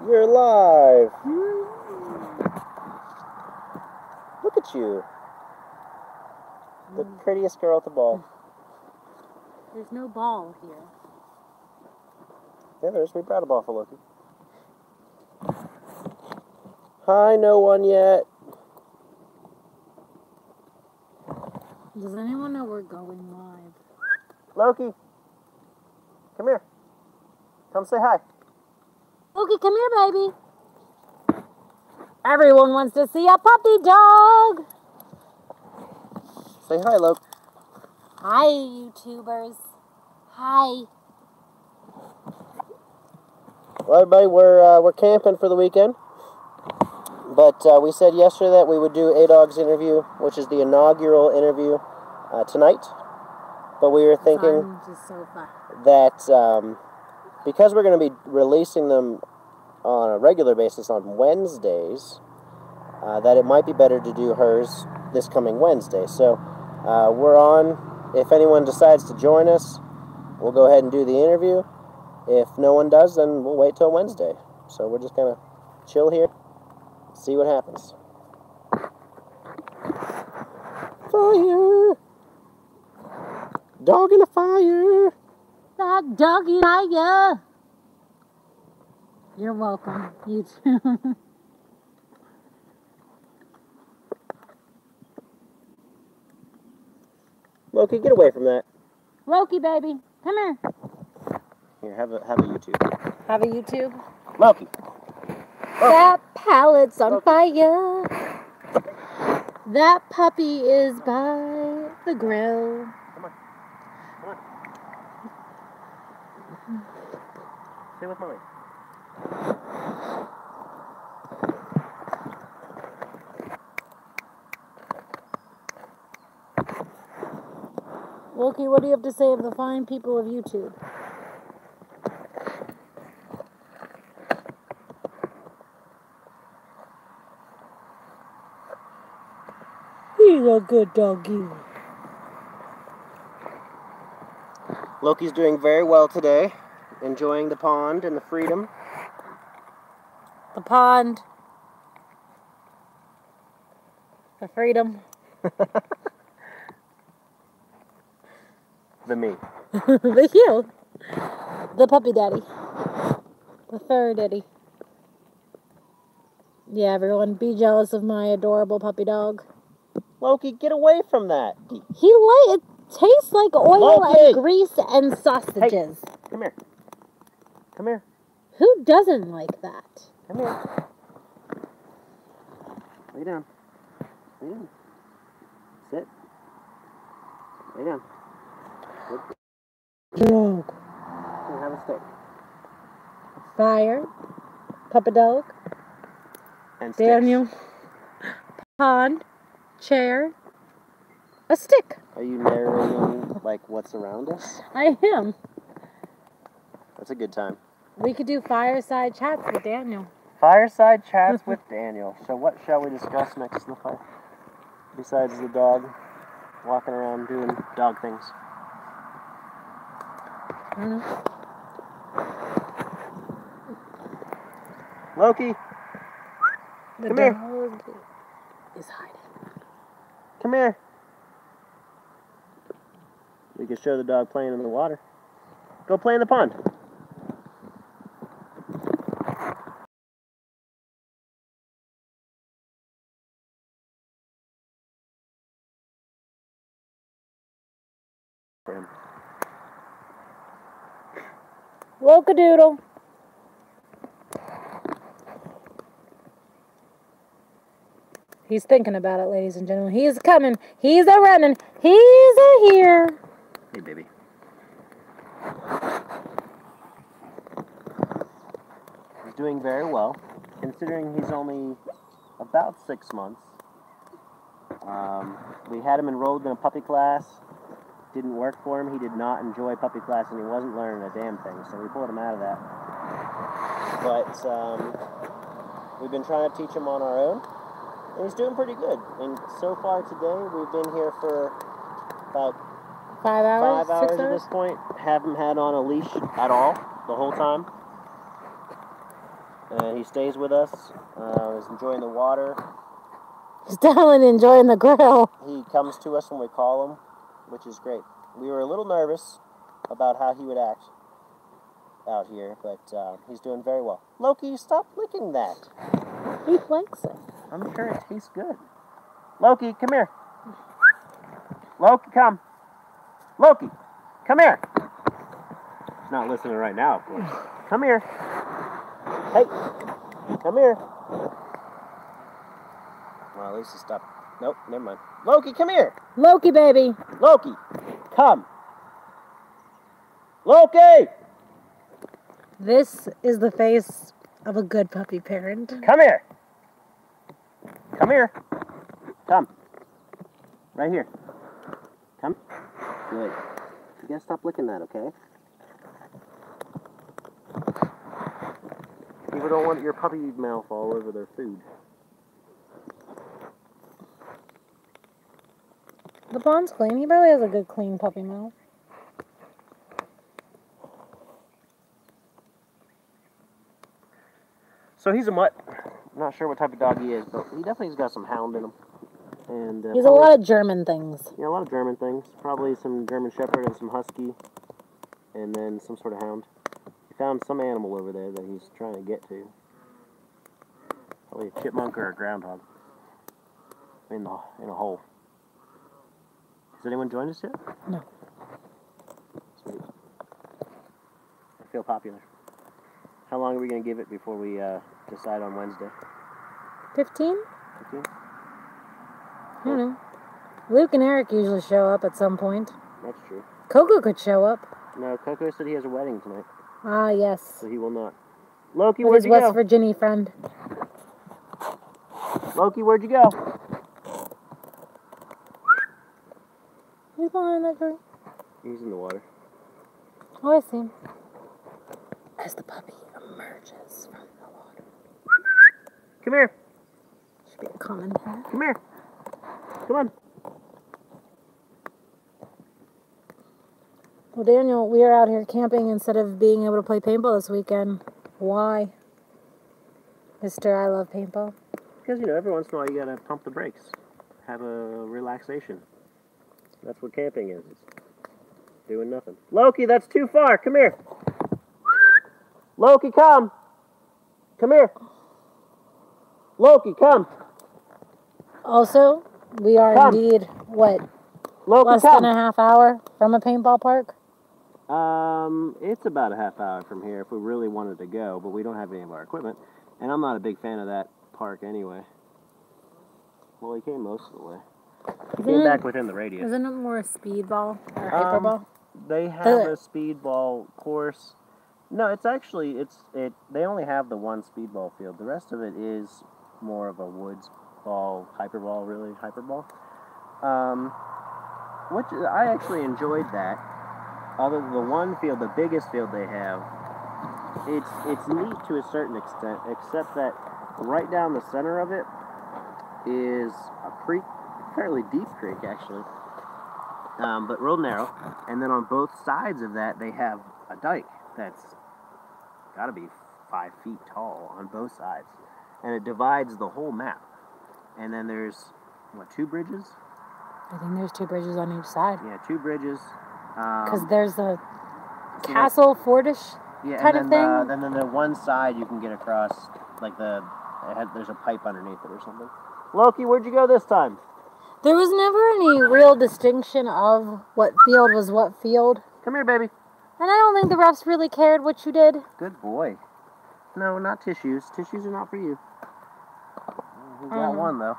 You're live. Look at you. The prettiest girl at the ball. There's no ball here. Yeah, we brought a ball for Loki. Hi, no one yet. Does anyone know we're going live? Loki, come here. Come say hi. Loki, come here, baby. Everyone wants to see a puppy dog. Say hi, Loki. Hi, YouTubers. Hi. Well, everybody, we're camping for the weekend. But we said yesterday that we would do Adog's interview, which is the inaugural interview, tonight. But we were thinking that because we're going to be releasing them on a regular basis on Wednesdays, that it might be better to do hers this coming Wednesday. So we're on. If anyone decides to join us, we'll go ahead and do the interview. If no one does, then we'll wait till Wednesday. So we're just going to chill here, see what happens. Fire! Dog in the fire! Dog in the fire! You're welcome, you too. Loki, get away from that. Loki, baby, come here. Here, have a YouTube. Have a YouTube? Loki. That pallet's on fire. That puppy is by the grill. Come on. Come on. Stay with Mommy. Loki, what do you have to say of the fine people of YouTube? He's a good doggy. Loki's doing very well today, enjoying the pond and the freedom. The pond. The freedom. The me. The you. The puppy daddy. The fur daddy. Yeah, everyone, be jealous of my adorable puppy dog. Loki, get away from that. It tastes like oil Loki! and grease and sausages. Hey, come here. Come here. Who doesn't like that? Come here. Lay down. Lay down. Sit. Lay down. Good. Dog. Here, have a stick. Fire. Puppy dog. And sticks. Daniel. Pond. Chair. A stick. Are you narrating, like, what's around us? I am. That's a good time. We could do fireside chats with Daniel. Fireside chats with Daniel. So what shall we discuss next in the fire? Besides the dog walking around doing dog things. I don't know. Loki, come here. Dog is hiding. Come here. We can show the dog playing in the water. Go play in the pond. Wokadoodle. He's thinking about it, ladies and gentlemen. He's coming. He's a running. He's a here. Hey, baby. He's doing very well, considering he's only about 6 months. We had him enrolled in a puppy class. Didn't work for him. He did not enjoy puppy class, and he wasn't learning a damn thing, so we pulled him out of that. But we've been trying to teach him on our own, and he's doing pretty good. And so far today, we've been here for about 5 hours? 5 hours at this point. Haven't had on a leash at all the whole time. and he stays with us. He's enjoying the water. He's definitely enjoying the grill. He comes to us when we call him, which is great. We were a little nervous about how he would act out here, but he's doing very well. Loki, stop licking that. He likes it. I'm sure it tastes good. Loki, come here. Loki, come. Loki, come here. He's not listening right now, of course. Come here. Hey, come here. Well, at least he stopped. Nope, never mind. Loki, come here. Loki, baby. Loki, come. Loki! This is the face of a good puppy parent. Come here. Come here. Come. Right here. Come. Good. You gotta stop licking that, okay? People don't want your puppy mouth all over their food. The pond's clean. He probably has a good clean puppy mouth. So he's a mutt. I'm not sure what type of dog he is, but he definitely's got some hound in him. And He's a lot of German things. Yeah, a lot of German things. Probably some German Shepherd and some Husky, and then some sort of hound. He found some animal over there that he's trying to get to. Probably a chipmunk or a groundhog in a hole. Has anyone joined us yet? No. Sweet. I feel popular. How long are we going to give it before we decide on Wednesday? 15? 15? I don't know. Luke and Eric usually show up at some point. That's true. Coco could show up. No, Coco said he has a wedding tonight. Ah, yes. So he will not. Loki, With where'd his you West go? Virginia friend. Loki, where'd you go? He's behind that tree. He's in the water. Oh, I see him. As the puppy emerges from the water. Come here. Should be a common here. Come here. Come on. Well, Daniel, we are out here camping instead of being able to play paintball this weekend. Why? Mister, I love paintball. Because, you know, every once in a while you gotta pump the brakes. Have a relaxation. That's what camping is. It's doing nothing. Loki, that's too far. Come here. Loki, come. Come here. Loki, come. Also, we are Come. indeed, what, Loki, less come. than a half hour from a paintball park? It's about a half hour from here if we really wanted to go, but we don't have any of our equipment. And I'm not a big fan of that park anyway. Well, he came most of the way. He came back within the radius. Isn't it more speedball or hyperball? They have a speedball course. No, it's actually, they only have the one speedball field. The rest of it is more of a woods ball, hyperball, really, hyperball. Which I actually enjoyed that. Other than the one field, the biggest field they have, it's neat to a certain extent, except that right down the center of it is a creek, fairly deep creek actually, but real narrow. And then on both sides of that, they have a dike that's got to be 5 feet tall on both sides, and it divides the whole map. And then there's what, 2 bridges? I think there's 2 bridges on each side. Yeah, 2 bridges. Because there's a castle fortish kind of thing. And then the one side you can get across, like there's a pipe underneath it or something. Loki, where'd you go this time? There was never any real distinction of what field was what field. Come here, baby. And I don't think the refs really cared what you did. Good boy. No, not tissues. Tissues are not for you. He got one, though.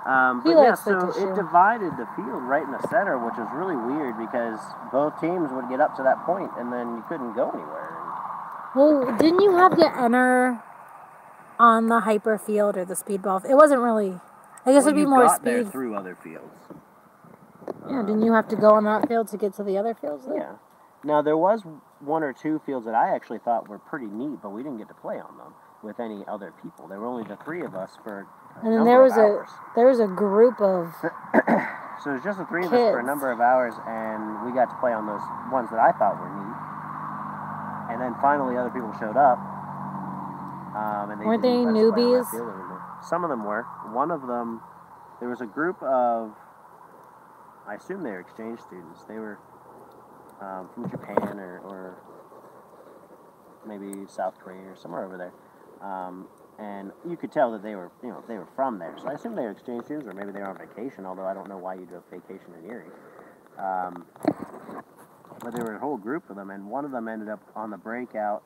But yeah, so it divided the field right in the center, which was really weird because both teams would get up to that point and then you couldn't go anywhere. Well, didn't you have to enter on the hyper field or the speedball? It wasn't really, I guess it'd be more speed. There through other fields. Yeah, didn't you have to go on that field to get to the other fields though? Yeah. Now, there was 1 or 2 fields that I actually thought were pretty neat, but we didn't get to play on them with any other people. There were only the 3 of us for and then there was a group of so it was just the 3 of us for a number of hours, and we got to play on those ones that I thought were neat. And then finally other people showed up. And Weren't they didn't play on that newbies? field anymore. Some of them were. One of them, there was a group of, I assume they were exchange students. They were from Japan or maybe South Korea or somewhere over there. And you could tell that they were from there. So I assume they were exchange students, or maybe they were on vacation, although I don't know why you'd go vacation in Erie. But there were a whole group of them, and one of them ended up on the breakout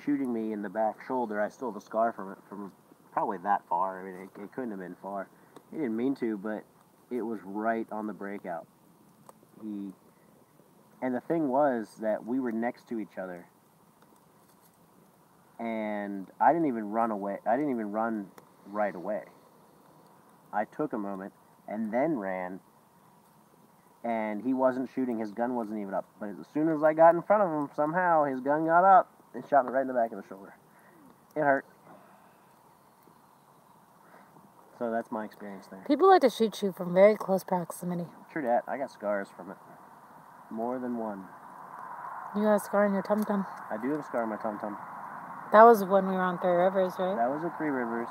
shooting me in the back shoulder. I still have a scar from it, from probably that far. I mean, it couldn't have been far. He didn't mean to, but it was right on the breakout. And the thing was that we were next to each other, and I didn't even run away. I didn't even run right away. I took a moment and then ran, and he wasn't shooting. His gun wasn't even up. But as soon as I got in front of him, somehow his gun got up and shot me right in the back of the shoulder. It hurt. So that's my experience there. People like to shoot you from very close proximity. True that. I got scars from it. More than one. You got a scar on your tum-tum. I do have a scar on my tum-tum. That was when we were on Three Rivers, right? That was at Three Rivers.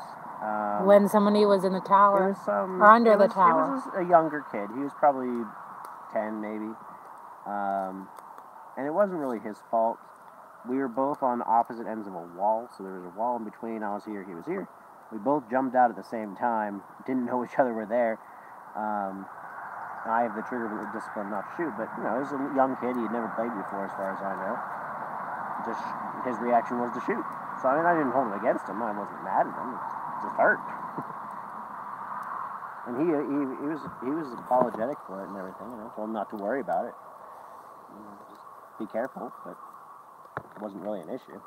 When somebody was in the tower. It was or under the tower. It was a younger kid. He was probably 10, maybe. And it wasn't really his fault. We were both on opposite ends of a wall, so there was a wall in between. I was here, he was here. We both jumped out at the same time. Didn't know each other were there. I have the trigger discipline not to shoot, but he was a young kid. He had never played before, as far as I know. Just his reaction was to shoot. So I mean, I didn't hold it against him. I wasn't mad at him. It just hurt. And he was apologetic for it and everything. Told him not to worry about it. Just be careful, but it wasn't really an issue.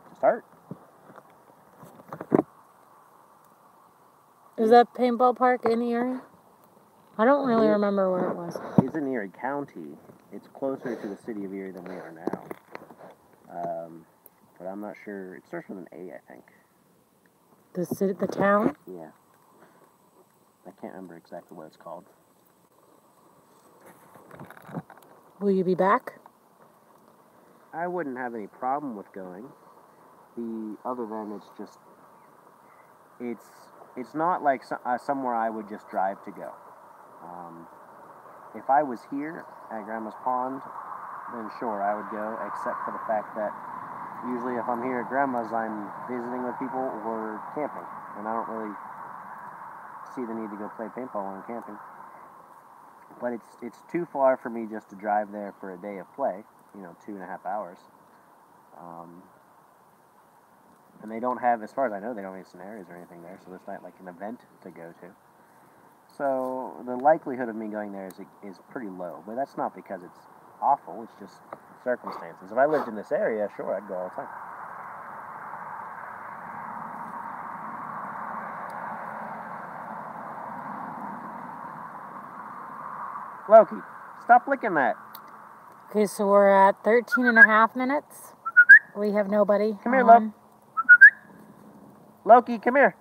Just hurt. Is that paintball park in Erie? I don't really remember where it was. It's in Erie County. It's closer to the city of Erie than we are now. But I'm not sure. It starts with an A, I think. The city, the town? Yeah. I can't remember exactly what it's called. Will you be back? I wouldn't have any problem with going. Other than it's not like somewhere I would just drive to go. If I was here at Grandma's Pond, then sure, I would go, except for the fact that usually if I'm here at Grandma's, I'm visiting with people or camping, and I don't really see the need to go play paintball when I'm camping. But it's too far for me just to drive there for a day of play, 2.5 hours. And they don't have, as far as I know, they don't have any scenarios or anything there, so there's not like an event to go to. So the likelihood of me going there is pretty low, but that's not because it's awful, it's just circumstances. If I lived in this area, sure, I'd go all the time. Loki, stop licking that. Okay, so we're at 13.5 minutes. We have nobody. Come here, Loki. Loki, come here.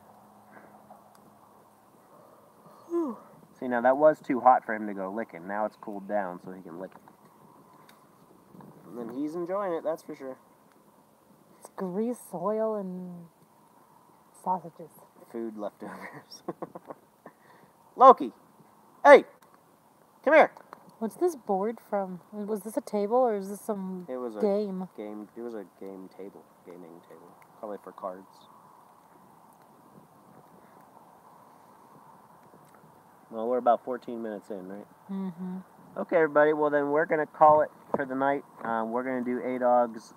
See, now that was too hot for him to go licking. Now it's cooled down so he can lick it. And then he's enjoying it, that's for sure. It's grease, oil, and sausages. Food leftovers. Loki, hey, come here. What's this board from? Was this a table or is this some game? It was a gaming table, probably for cards. Well, we're about 14 minutes in, right? Mm-hmm. Okay, everybody. Well, then we're going to call it for the night. We're going to do Adog's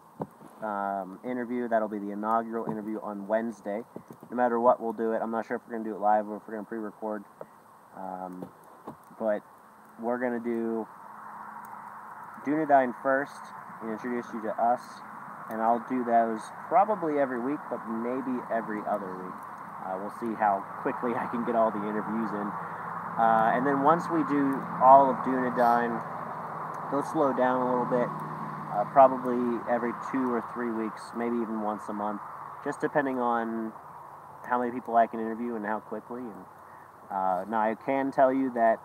interview. That'll be the inaugural interview on Wednesday. No matter what, we'll do it. I'm not sure if we're going to do it live or if we're going to pre-record. But we're going to do Dunedain first and introduce you to us. And I'll do those probably every week, but maybe every other week. We'll see how quickly I can get all the interviews in. And then once we do all of Dunedain, they'll slow down a little bit, probably every 2 or 3 weeks, maybe even once a month, just depending on how many people I can interview and how quickly. And now I can tell you that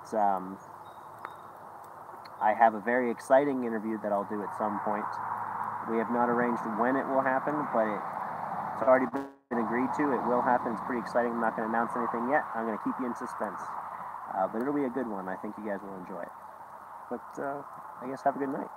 I have a very exciting interview that I'll do at some point. We have not arranged when it will happen, but it's already been agreed to. It will happen. It's pretty exciting. I'm not going to announce anything yet. I'm going to keep you in suspense. But it'll be a good one. I think you guys will enjoy it. But I guess have a good night.